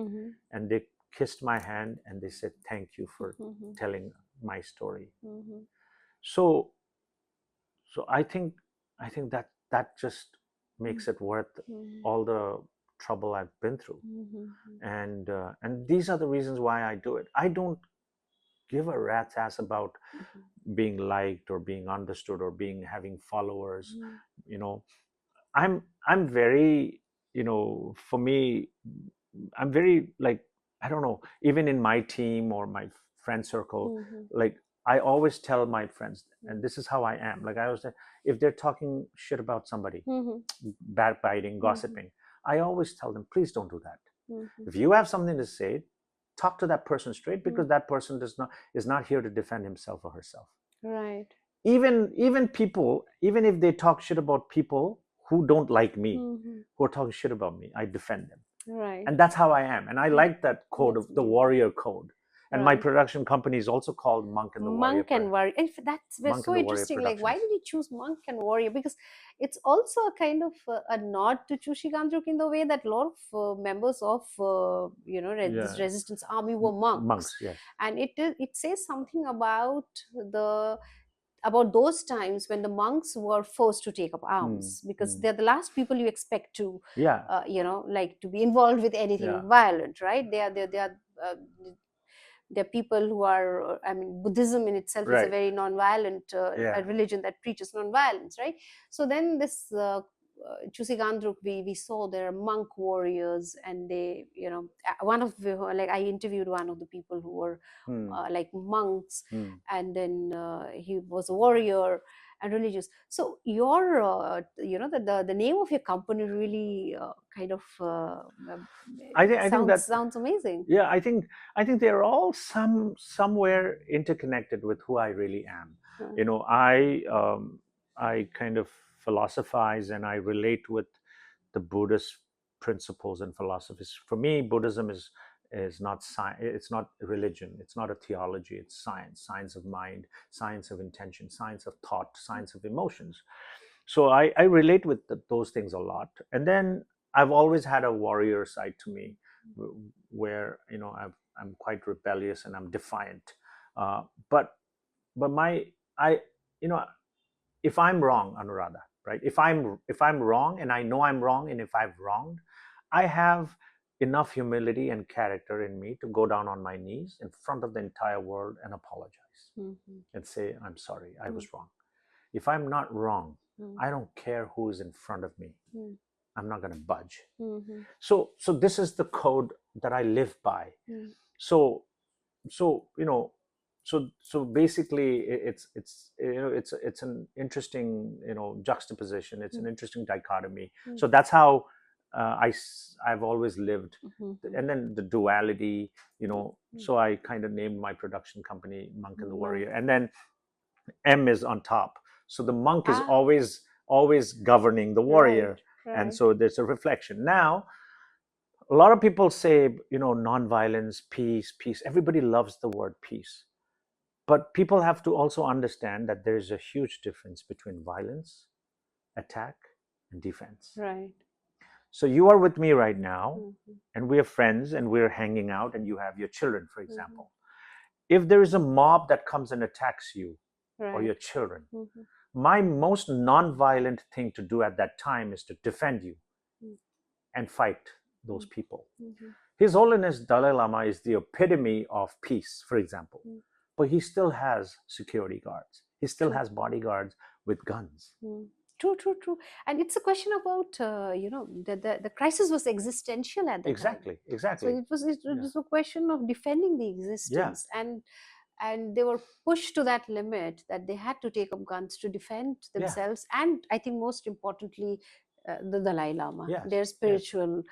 and they kissed my hand and they said thank you for telling my story. So I think that just makes it worth all the trouble I've been through. And these are the reasons why I do it. I don't give a rat's ass about being liked or being understood or having followers. I'm very, for me, I'm very, like, I don't know, even in my team or my friend circle, like, I always tell my friends, and this is how I am. Like, I always say, if they're talking shit about somebody, backbiting, gossiping, I always tell them, please don't do that. If you have something to say, talk to that person straight, because that person is not here to defend himself or herself. Right. Even people, even if they talk shit about people who don't like me, who are talking shit about me, I defend them. Right. And that's how I am. And I like that code That's of the amazing. warrior code. And my Right. production company is also called Monk and the Warrior. Monk and warrior. And that's Monk so and the Warrior interesting. Like, why Productions. did you choose monk and warrior? Because it's also a kind of a nod to Chushi Gandruk in the way that a lot of members of this Yeah. resistance army were monks, Monks, yes. and it says something the about those times when the monks were forced to take up arms, because they're the last people you expect to Yeah. like to be involved with anything Yeah. violent, right? They're people who are, I mean, Buddhism in itself is a Right. very non-violent Yeah. a religion that preaches non-violence, right? So then this Chusi Gandruk, we saw there are monk warriors, and they, one of the, like, I interviewed one of the people who were like monks, and then he was a warrior and religious. So your, the name of your company really kind of I think that sounds amazing. yeah, I think they're all somewhere interconnected with who I really am. You know, I kind of philosophize and I relate with the Buddhist principles and philosophies. For me, Buddhism is not science. It's not religion. It's not a theology. It's science. Science of mind. Science of intention. Science of thought. Science of emotions. So I relate with those things a lot. And then I've always had a warrior side to me, where I'm quite rebellious and I'm defiant. But my I you know if I'm wrong, Anuradha, right? If I'm wrong and I know I'm wrong, and if I've wronged, I have enough humility and character in me to go down on my knees in front of the entire world and apologize and say, I'm sorry, I was wrong. If I'm not wrong, I don't care who is in front of me. I'm not going to budge. So this is the code that I live by. So so you know so basically it's an interesting juxtaposition. It's an interesting dichotomy. So that's how I've always lived. And then the duality, so I kind of named my production company Monk and the Warrior, and then M is on top. So the monk is always governing the warrior. Right. And so there's a reflection. Now a lot of people say, nonviolence, peace. Everybody loves the word peace. But people have to also understand that there's a huge difference between violence, attack, and defense. Right. So you are with me right now, and we're friends, and we're hanging out, and you have your children, for example. If there is a mob that comes and attacks you or your children, my most nonviolent thing to do at that time is to defend you and fight those people. His Holiness Dalai Lama is the epitome of peace, for example. But he still has security guards. He still has bodyguards with guns. True. And it's a question about, the crisis was existential at the time. Exactly. So it was a question of defending the existence. And they were pushed to that limit that they had to take up guns to defend themselves. And I think most importantly, the Dalai Lama, their spiritual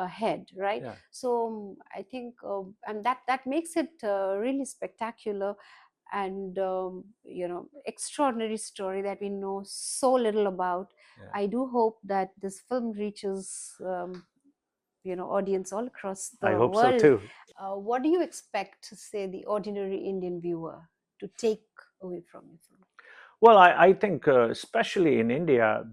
head, right? So I think, and that makes it really spectacular and extraordinary story that we know so little about. I do hope that this film reaches audience all across the I hope world. so too. What do you expect, say, the ordinary Indian viewer to take away from your film? Well, I think especially in India,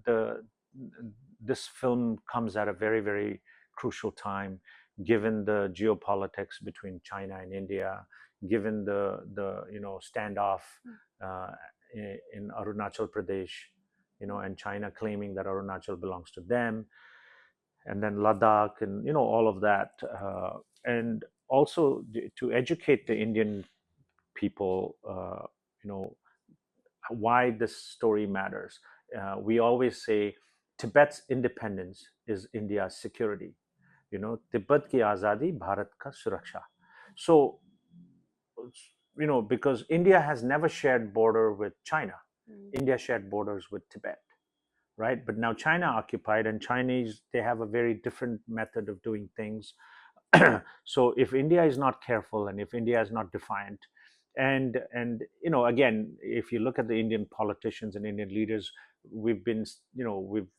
this film comes at a very, very crucial time, given the geopolitics between China and India, given the standoff in Arunachal Pradesh, and China claiming that Arunachal belongs to them, and then Ladakh, and all of that, and also to educate the Indian people, why this story matters. We always say Tibet's independence is India's security. Tibet ki azadi, Bharat ka suraksha. So, because India has never shared border with China. India shared borders with Tibet, right? But now China occupied, and Chinese, they have a very different method of doing things. So if India is not careful, and if India is not defiant, and again, if you look at the Indian politicians and Indian leaders, we've been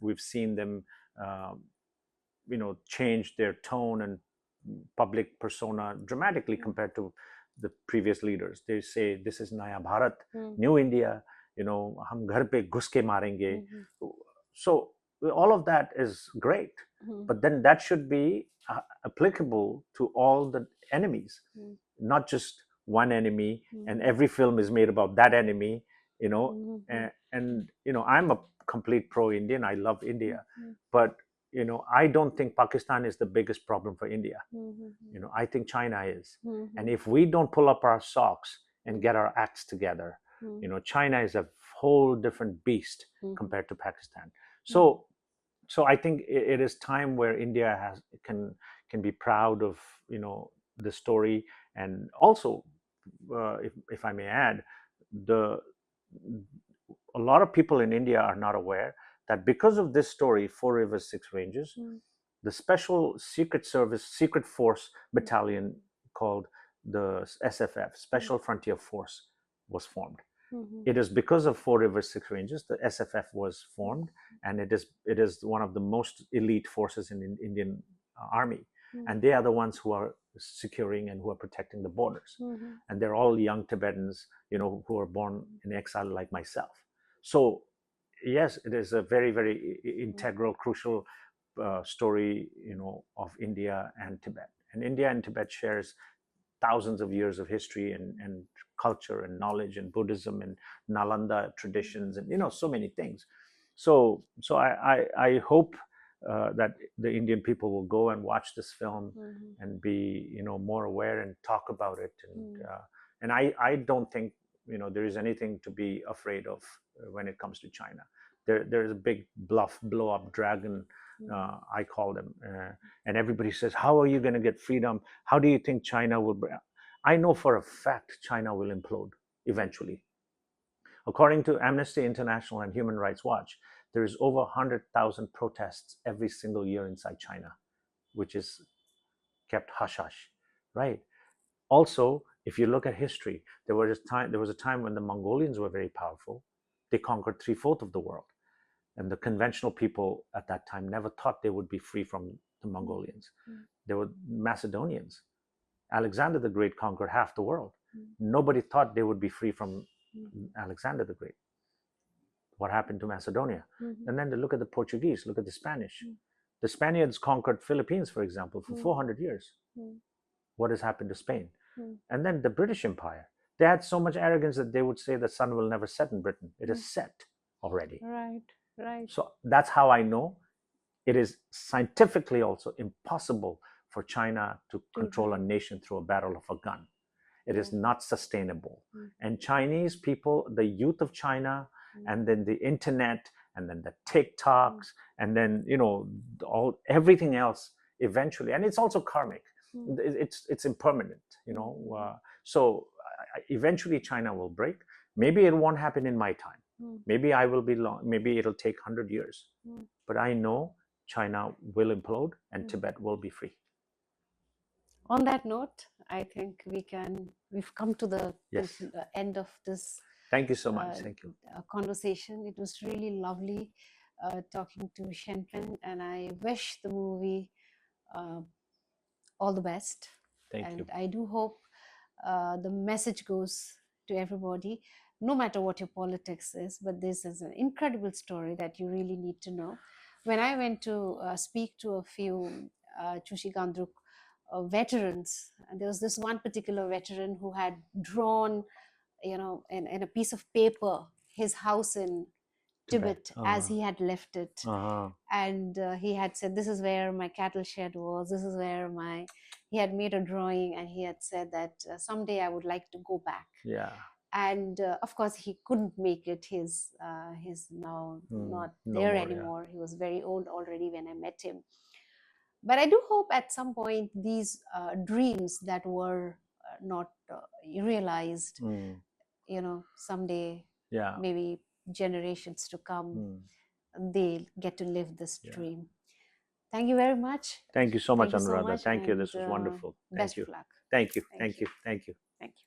we've seen them changed their tone and public persona dramatically compared to the previous leaders. They say this is Naya Bharat, New India, hum ghar pe ghus ke marenge. So all of that is great, but then that should be applicable to all the enemies, not just one enemy, and every film is made about that enemy, and I'm a complete pro-Indian. I love India, but I don't think Pakistan is the biggest problem for India. I think China is. And if we don't pull up our socks and get our acts together, China is a whole different beast compared to Pakistan. So I think it is time where India can be proud of the story. And also, if I may add, a lot of people in India are not aware that because of this story, Four Rivers, Six Ranges, the Special Secret Service Secret Force Battalion called the SFF, Special Frontier Force, was formed. It is because of Four Rivers, Six Ranges the SFF was formed, and it is one of the most elite forces in the Indian army, and they are the ones who are securing and who are protecting the borders, and they're all young Tibetans, who are born in exile like myself. So yes, it is a very, very integral, crucial story, of India and Tibet. And India and Tibet shares thousands of years of history and culture and knowledge and Buddhism and Nalanda traditions and so many things. So I hope that the Indian people will go and watch this film and be more aware and talk about it. And I don't think there is anything to be afraid of when it comes to China. There's a big blow up dragon, I call them, and everybody says, how are you going to get freedom? How do you think China will I know for a fact China will implode eventually. According to Amnesty International and Human Rights Watch, there is over 100,000 protests every single year inside China, which is kept hush-hush, right? Also, if you look at history, there was a time when the Mongolians were very powerful. They conquered 3/4 of the world. And the conventional people at that time never thought they would be free from the Mongolians. They were Macedonians. Alexander the Great conquered half the world. Nobody thought they would be free from Alexander the Great. What happened to Macedonia? And then look at the Portuguese, look at the Spanish. The Spaniards conquered Philippines, for example, for 400 years. What has happened to Spain? And then the British Empire. They had so much arrogance that they would say the sun will never set in Britain. It is set already. Right. So that's how I know it is scientifically also impossible for China to control a nation through a barrel of a gun. It is not sustainable. And Chinese people, the youth of China, and then the internet, and then the TikToks, and then everything else eventually, and it's also karmic. It's impermanent, so eventually China will break. Maybe it won't happen in my time. Maybe I will be long. Maybe it'll take 100 years. But I know China will implode and Tibet will be free. On that note, I think we've come to the end of this. Thank you so much. Thank you. Conversation. It was really lovely talking to Shenpenn, and I wish the movie all the best. Thank you. I do hope the message goes to everybody, no matter what your politics is, but this is an incredible story that you really need to know. When I went to speak to a few Chushi Gandruk veterans, and there was this one particular veteran who had drawn, in a piece of paper, his house in Tibet as he had left it. And he had said, this is where my cattle shed was, this is where he had made a drawing, and he had said that someday I would like to go back. And of course he couldn't make it. He's now not there anymore. He was very old already when I met him. But I do hope at some point these dreams that were not realized, someday, maybe generations to come, they get to live this dream. Thank you very much. Thank you so much, Anuradha. Thank you. This was wonderful. Best of luck. Thank you. Thank you. Thank you. Thank you.